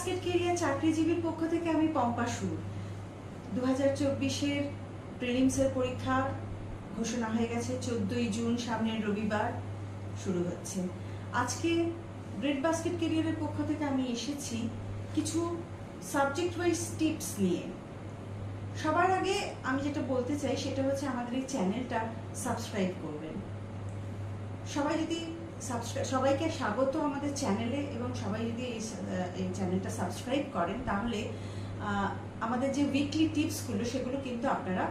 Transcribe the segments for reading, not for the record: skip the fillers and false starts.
Basket career চাকরিজীবীর পক্ষ থেকে আমি পম্পা সুর। 2024-এর প্রিলিমসের পরীক্ষা ঘোষণা হয়ে গেছে। 14ই জুন সামনের রবিবার শুরু হচ্ছে। আজকে গ্রেট বাস্কেট কেরিয়ারের পক্ষ থেকে আমি এসেছি কিছু সাবজেক্ট ওয়াইজ টিপস নিয়ে। সবার আগে আমি যেটা বলতে চাই সেটা হচ্ছে আমাদের এই চ্যানেলটা সাবস্ক্রাইব করবেন। সবাইকে স্বাগত আমাদের চ্যানেলে, এবং সবাই যদি এই চ্যানেলটা সাবস্ক্রাইব করেন তাহলে আমাদের যে উইকলি টিপসগুলো সেগুলো কিন্তু আপনারা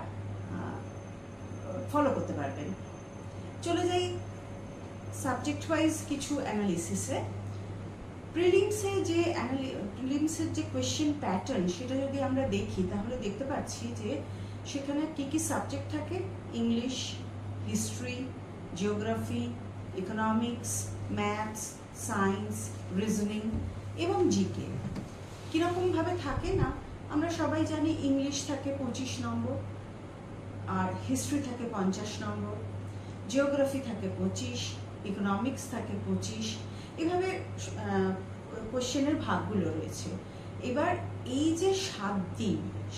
ফলো করতে পারবেন। চলে যাই সাবজেক্ট ওয়াইজ কিছু অ্যানালিসিসে। প্রিলিমসের যে কোয়েশ্চেন প্যাটার্ন সেটা যদি আমরা দেখি তাহলে দেখতে পাচ্ছি যে সেখানে কি কি সাবজেক্ট থাকে: English, history, geography, economics, maths, science, reasoning এবং জিকে। কীরকমভাবে থাকে না, আমরা সবাই জানি ইংলিশ থাকে 25 নম্বর, আর হিস্ট্রি থাকে 50 নম্বর, জিওগ্রাফি থাকে 25, ইকোনমিক্স থাকে 25। এভাবে কোয়েশ্চেনের ভাগগুলো রয়েছে। এবার এই যে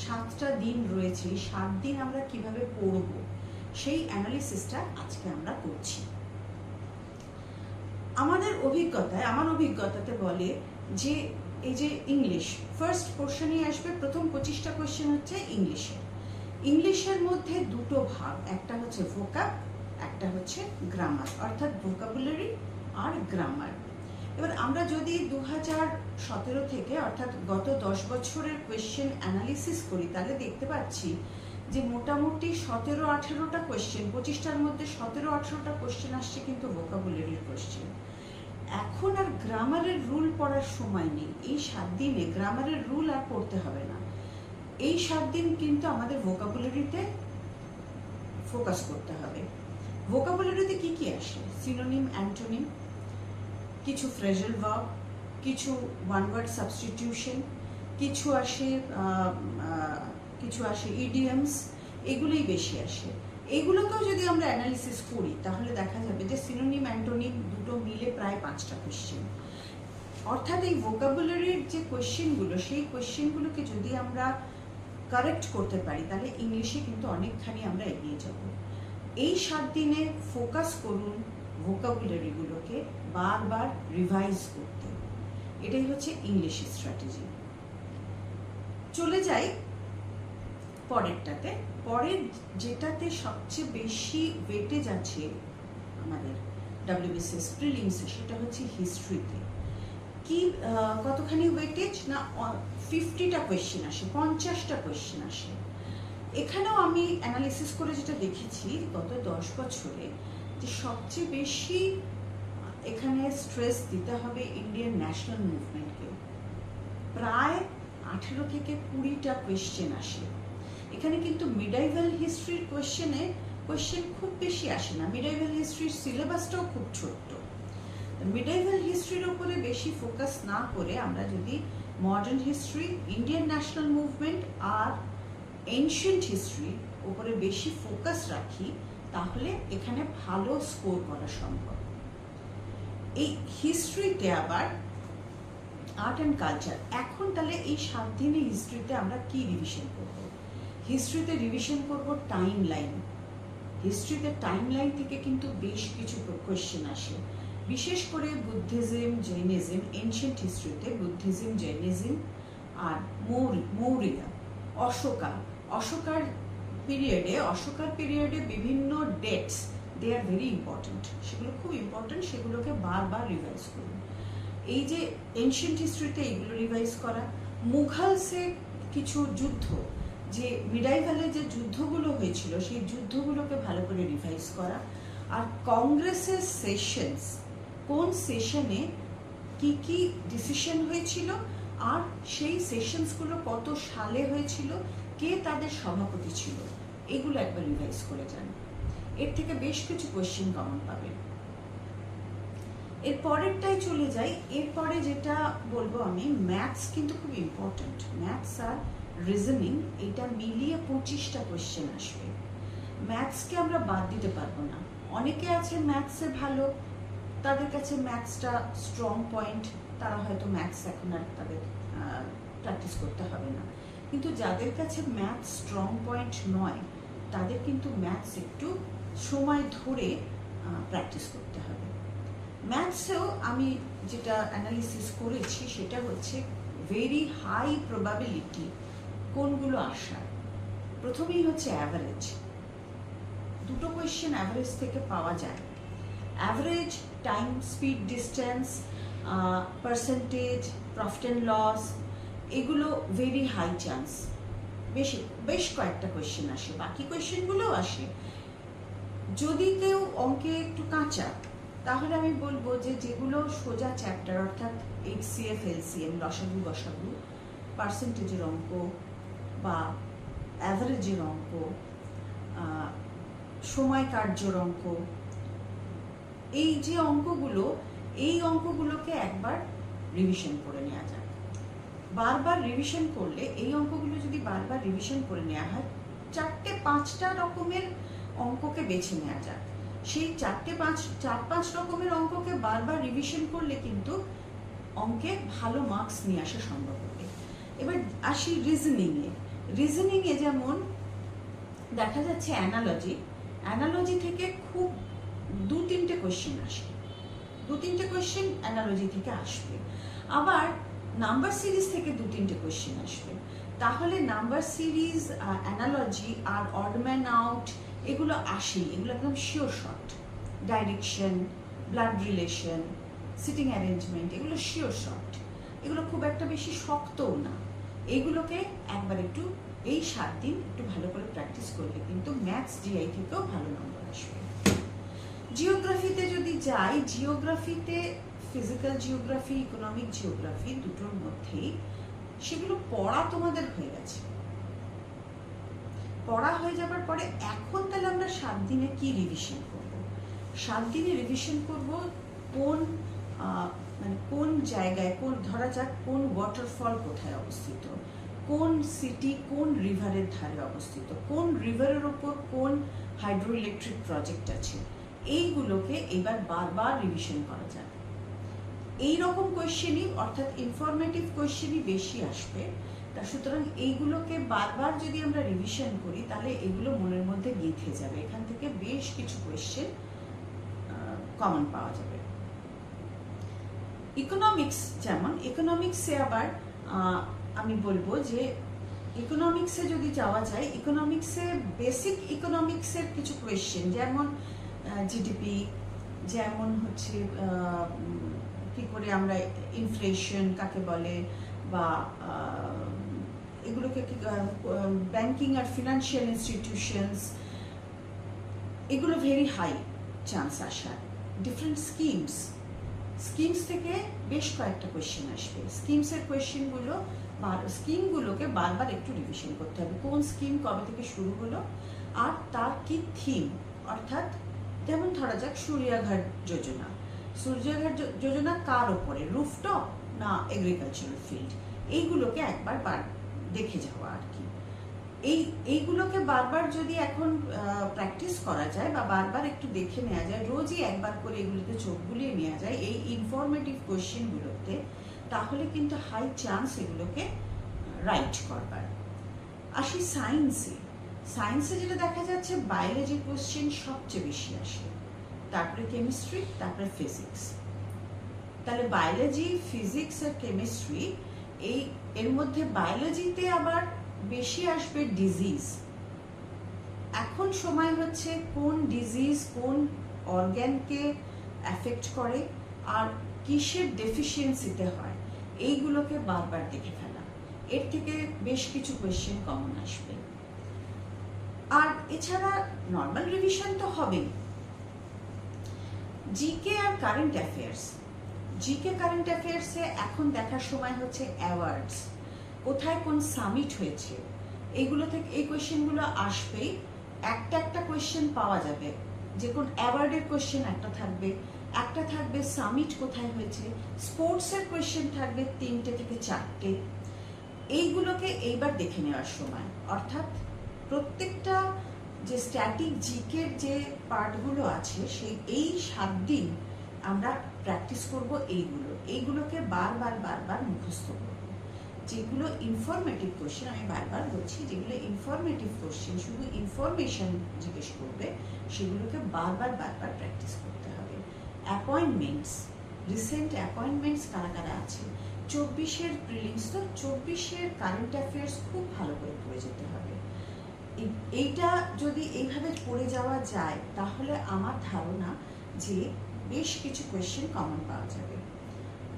7টা দিন রয়েছে, এই 7 দিন আমরা কিভাবে পড়ব সেই অ্যানালিসিসটা আজকে আমরা করছি। আমার অভিজ্ঞতাতে বলে যে এই যে ইংলিশ ফার্স্ট পোর্শনই আসবে, প্রথম 25টা কোয়েশ্চেন হচ্ছে ইংলিশের মধ্যে দুটো ভাগ, একটা হচ্ছে ভোকাব, একটা হচ্ছে গ্রামার, অর্থাৎ ভোকাবুলারি আর গ্রামার। এবার আমরা যদি 2017 থেকে অর্থাৎ গত 10 বছরের কোয়েশ্চেন অ্যানালিসিস করি তাহলে দেখতে পাচ্ছি যে মোটামুটি 17-18টা কোয়েশ্চেন, 25টার মধ্যে 17-18টা কোয়েশ্চেন আসছে কিন্তু ভোকাবুলারির কোয়েশ্চেন। এখন আর গ্রামারের রুল পড়ার সময় নেই। এই 7 দিনে গ্রামারের রুল আর পড়তে হবে না। এই 7 দিন কিন্তু আমাদের ভোকাবুলারিতে ফোকাস করতে হবে। ভোকাবুলারিতে কি কি আসে? সিনোনিম, অ্যান্টোনিম, কিছু ফ্রেজাল ভার্ব, কিছু ওয়ান ওয়ার্ড সাবস্টিটিউশন, কিছু আসে ইডিয়ামস, এগুলোই বেশি আসে। এগুলোকেও যদি আমরা অ্যানালিসিস করি তাহলে দেখা যাবে যে সিনোনিম অ্যান্টোনিম দুটো মিলে প্রায় 5টা কোয়েশ্চেন। অর্থাৎ এই ভোকাবুলারির যে কোয়েশ্চেনগুলো, সেই কোয়েশ্চেনগুলোকে যদি আমরা কারেক্ট করতে পারি তাহলে ইংলিশে কিন্তু অনেকখানি আমরা এগিয়ে যাব। এই 7 দিনে ফোকাস করুন ভোকাবুলারিগুলোকে বারবার রিভাইজ করতে। এটাই হচ্ছে ইংলিশ স্ট্র্যাটেজি। চলে যাই পরের যেটাতে সবচেয়ে বেশি ওয়েটেজ আছে আমাদের WBCS প্রিলিমসে, সেটা হচ্ছে হিস্ট্রিতে। কতখানি ওয়েটেজ না, 50টা কোয়েশ্চেন আসে, 50টা কোয়েশ্চেন আসে। এখানেও আমি অ্যানালিসিস করে যেটা দেখেছি গত 10 বছরে যে সবচেয়ে বেশি এখানে স্ট্রেস দিতে হবে ইন্ডিয়ান ন্যাশনাল মুভমেন্টকে। প্রায় 18 থেকে 20টা কোয়েশ্চেন আসে। এখানে কিন্তু মিডাইভাল হিস্ট্রির কোয়েশ্চেন খুব বেশি আসে না। মিডাইভাল হিস্ট্রির সিলেবাসটাও খুব ছোট্ট। মিডাইভাল হিস্ট্রির উপরে বেশি ফোকাস না করে আমরা যদি modern history, Indian national movement আর এনশিয়েন্ট হিস্ট্রি উপরে বেশি ফোকাস রাখি তাহলে এখানে ভালো স্কোর করা সম্ভব। এই হিস্ট্রিতে আবার আর্ট অ্যান্ড কালচার। এখন তাহলে এই 7 দিনে হিস্ট্রিতে আমরা কি রিভিশন করব? হিস্ট্রিতে রিভিশন করব টাইম লাইন। হিস্ট্রিতে টাইম লাইন থেকে কিন্তু বেশ কিছু কোয়েশ্চেন আসে, বিশেষ করে বুদ্ধিজম, জৈনিজম। এনশিয়েন্ট হিস্ট্রিতে বুদ্ধিজম, জৈনিজম আর মৌরিয়া, অশোকার পিরিয়ডে বিভিন্ন dates, they are very important, সেগুলো খুব ইম্পর্টেন্ট, সেগুলোকে বারবার রিভাইজ করুন। এই যে এনশিয়েন্ট হিস্ট্রিতে এইগুলো রিভাইজ করা, মুঘলসে কিছু যুদ্ধ, যে মিডাইভালে যে যুদ্ধগুলো হয়েছিল সেই যুদ্ধগুলোকে ভালো করে রিভাইজ করা, আর কংগ্রেসের সেশনস, কোন সেশনে কি কি ডিসিশন হয়েছিল আর সেই সেশনসগুলো কত সালে হয়েছিল, কে তাদের সভাপতি ছিল, এগুলো একবার রিভাইজ করে যান। এর থেকে বেশ কিছু কোয়েশ্চেন কমন পাবেন। এর পরেরটাই চলে যাই। এরপরে যেটা বলবো আমি, ম্যাথস কিন্তু খুব ইম্পর্টেন্ট। ম্যাথস আর রিজনিং এটা মিলিয়ে 25টা কোয়েশ্চেন আসবে। ম্যাথসকে আমরা বাদ দিতে পারবো না। অনেকে আছে ম্যাথসে ভালো, তাদের কাছে ম্যাথসটা স্ট্রং পয়েন্ট, তারা হয়তো ম্যাথস এখন আর তাদের প্র্যাকটিস করতে হবে না। কিন্তু যাদের কাছে ম্যাথ স্ট্রং পয়েন্ট নয় তাদের কিন্তু ম্যাথস একটু সময় ধরে প্র্যাকটিস করতে হবে। ম্যাথসেও আমি যেটা অ্যানালিসিস করেছি সেটা হচ্ছে ভেরি হাই প্রবাবিলিটি কোনগুলো আসার। প্রথমেই হচ্ছে অ্যাভারেজ। দুটো কোয়েশ্চেন অ্যাভারেজ থেকে পাওয়া যায়। Average, time, speed, distance, percentage, profit and loss, এগুলো ভেরি হাই চান্স। বেশ কয়েকটা কোয়েশ্চেন আসে, বাকি কোয়েশ্চেনগুলোও আসে। যদি কেউ অঙ্কে একটু কাঁচা তাহলে আমি বলবো যে যেগুলো সোজা চ্যাপ্টার অর্থাৎ HCF, LCM, লসাগু গসাগু, পার্সেন্টেজের অঙ্ক বা অ্যাভারেজের অঙ্ক, সময় কার্যর অঙ্ক, এই যে অঙ্কগুলো, এই অঙ্কগুলোকে একবার রিভিশন করে নেওয়া যায়। বারবার রিভিশন করলে, এই অঙ্কগুলো যদি বারবার রিভিশন করে নেওয়া হয়, 4-5টা রকমের অঙ্ককে বেছে নেওয়া যায়। সেই 4-5 রকমের অঙ্ককে বারবার রিভিশন করলে কিন্তু অঙ্কে ভালো মার্কস নিয়ে আসা সম্ভব হবে। এবার আসি রিজনিংয়ে। রিজনিংয়ে যেমন দেখা যাচ্ছে অ্যানালজি থেকে খুব 2-3টে কোয়েশ্চেন আসে, 2-3টে কোয়েশ্চেন অ্যানালজি থেকে আসবে। আবার নাম্বার সিরিজ থেকে 2-3টে কোয়েশ্চেন আসবে। তাহলে নাম্বার সিরিজ, অ্যানালজি আর অড ম্যান আউট এগুলো আসেই, এগুলো একদম sure short. Direction, blood relation, sitting arrangement, এগুলো শিওর শর্ট। এগুলো খুব একটা বেশি শক্তও না। এগুলোকে একবার একটু এই 7 দিন একটু ভালো করে প্র্যাকটিস করলে কিন্তু ম্যাথস জিআই থেকেও ভালো নম্বর আসবে। জিওগ্রাফিতে যদি যাই, জিওগ্রাফিতে ফিজিক্যাল জিওগ্রাফি, ইকোনমিক জিওগ্রাফি দুটোর মধ্যেই সেগুলো পড়া তোমাদের হয়ে গেছে। পড়া হয়ে যাবার পরে এখন তাহলে আমরা 7 দিনে কি রিভিশন করব? 7 দিনে রিভিশন করব কোন জায়গায়, ধরা যাক কোন ওয়াটারফল কোথায় অবস্থিত, কোন সিটি কোন রিভারের ধারে অবস্থিত, কোন রিভারের ওপর কোন হাইড্রো ইলেকট্রিক প্রজেক্ট আছে, এইগুলোকে এবার বারবার রিভিশন করা যায়। এইরকম কোয়েশ্চেনই অর্থাৎ ইনফরমেটিভ কোয়েশ্চেনই বেশি আসবে। তা সুতরাং এইগুলোকে বারবার যদি আমরা রিভিশন করি তাহলে এগুলো মনের মধ্যে গেঁথে যাবে। এখান থেকে বেশ কিছু কোয়েশ্চেন কমন পাওয়া যাবে। ইকোনমিক্স, যেমন ইকোনমিক্সে আবার আমি বলবো যে ইকোনমিক্সে যদি যাওয়া যায়, ইকোনমিক্সে বেসিক ইকোনমিক্সের কিছু কোয়েশ্চেন, যেমন জিডিপি, যেমন হচ্ছে কি করে আমরা ইনফ্লেশন কাকে বলে, বা এগুলোকে ব্যাংকিং আর ফিনান্সিয়াল ইনস্টিটিউশনস, এগুলো ভেরি হাই চান্স আসার। ডিফারেন্ট স্কিমস থেকে বেশ কয়েকটা কোয়েশ্চেন আসবে। স্কিমসের স্কিমগুলোকে বারবার একটু রিভিশন করতে হবে। কোন স্কিম কবে থেকে শুরু হলো আর তার কি থিম, অর্থাৎ যেমন ধরা যাক সূর্যাঘাট যোজনা কার ওপরে, রুফটপ না এগ্রিকালচারাল ফিল্ড, এইগুলোকে একবার দেখে যাওয়া আর কি। এইগুলোকে বারবার যদি এখন প্র্যাকটিস করা যায় বা বারবার একটু দেখে নেওয়া যায়, রোজই একবার করে এগুলোতে চোখ বুলিয়ে নেওয়া যায় এই ইনফরমেটিভ কোয়েশ্চেনগুলোতে, তাহলে কিন্তু হাই চান্স এগুলোকে রাইট করবার। আসি সায়েন্সে যেটা দেখা যাচ্ছে বায়োলজি কোয়েশ্চেন সবচেয়ে বেশি আসে, তারপরে কেমিস্ট্রি, তারপরে ফিজিক্স। তাহলে বায়োলজি, ফিজিক্স আর কেমিস্ট্রি, এর মধ্যে বায়োলজিতে আবার বেশি আসবে ডিজিজ। এখন সময় হচ্ছে কোন ডিজিজ কোন অর্গ্যানকে অ্যাফেক্ট করে আর কিসের ডেফিসিয়েন্সিতে হয়, এইগুলোকে বারবার দেখে ফেলা। এর থেকে বেশ কিছু কোয়েশ্চেন কমন আসবে। আর এছাড়া নর্মাল রিভিশন তো হবেই। জিকে আর কারেন্ট অ্যাফেয়ার্সে এখন দেখার সময় হচ্ছে অ্যাওয়ার্ডস, কোথায় কোন সামিট হয়েছে, এইগুলো থেকে এই কোয়েশ্চেনগুলো আসবেই। একটা কোয়েশ্চেন পাওয়া যাবে, যে কোন অ্যাওয়ার্ডের কোয়েশ্চেন একটা থাকবে সামিট কোথায় হয়েছে, স্পোর্টসের কোয়েশ্চেন থাকবে 3টে থেকে 4টে। এইগুলোকে এইবার দেখে নেওয়ার সময়, অর্থাৎ প্রত্যেকটা যে স্ট্যাটিক জিকের যে পার্টগুলো আছে এই 7 দিন আমরা প্র্যাকটিস করব এইগুলোকে বারবার মুখস্থ করব। যেগুলো ইনফরমেটিভ কোশ্চেন, আমি বারবার বলছি, যেগুলো ইনফরমেটিভ কোশ্চেন শুধু ইনফরমেশন জিজ্ঞেস করবে, সেগুলোকে বারবার বারবার প্র্যাকটিস করতে হবে। অ্যাপয়েন্টমেন্টস, রিসেন্ট অ্যাপয়েন্টমেন্টস কারা কারা আছে, 24-এর প্রিলিমস, তো 24-এর কারেন্ট অ্যাফেয়ার্স খুব ভালো করে পড়ে যেতে হবে। এইটা যদি এইভাবে পড়ে যাওয়া যায় তাহলে আমার ধারণা যে বেশ কিছু কোয়েশ্চেন কমন পাওয়া যাবে।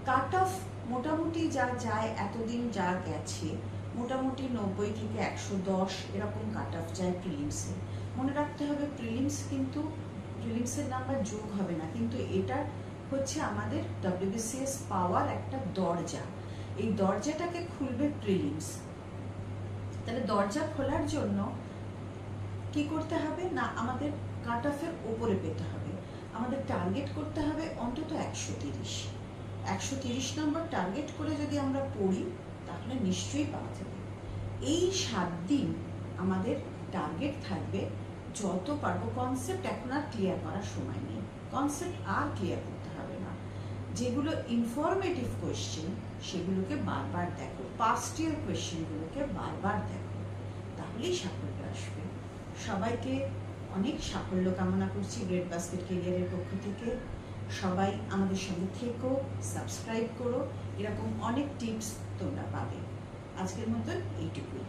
কাট অফ মোটামুটি যা যায়, এতদিন যা গেছে, মোটামুটি 90 থেকে 110 এরকম কাট অফ যায় প্রিলিমসে। মনে রাখতে হবে প্রিলিমস কিন্তু প্রিলিমসের নাম্বার যোগ হবে না, কিন্তু এটা হচ্ছে আমাদের WBCS পাওয়ার একটা দরজা। এই দরজাটাকে খুলবে প্রিলিমস। তাহলে দরজা খোলার জন্য কি করতে হবে না, আমাদের কাট অফের ওপরে পেতে হবে। আমাদের টার্গেট করতে হবে অন্তত 130 নম্বর টার্গেট করে যদি আমরা পড়ি তাহলে নিশ্চয়ই পাওয়া যাবে। এই 7 দিন আমাদের টার্গেট থাকবে যত পারবো। কনসেপ্ট এখন আর ক্লিয়ার করার সময় নেই, কনসেপ্ট আর ক্লিয়ার করতে হবে না। যেগুলো ইনফরমেটিভ কোয়েশ্চেন সেগুলোকে বারবার দেখো, পাস্ট ইয়ার কোয়েশ্চেনগুলোকে বারবার দেখো, তাহলেই সাফল্য আসবে। সবাইকে অনেক সাফল্য কামনা করছি গ্রেট বাস্কেট ক্যারিয়ারের পক্ষ থেকে। সবাই আমাদের সঙ্গে থেকো, সাবস্ক্রাইব করো, এরকম অনেক টিপস তোমরা পাবে। আজকের মতন এইটুকুই।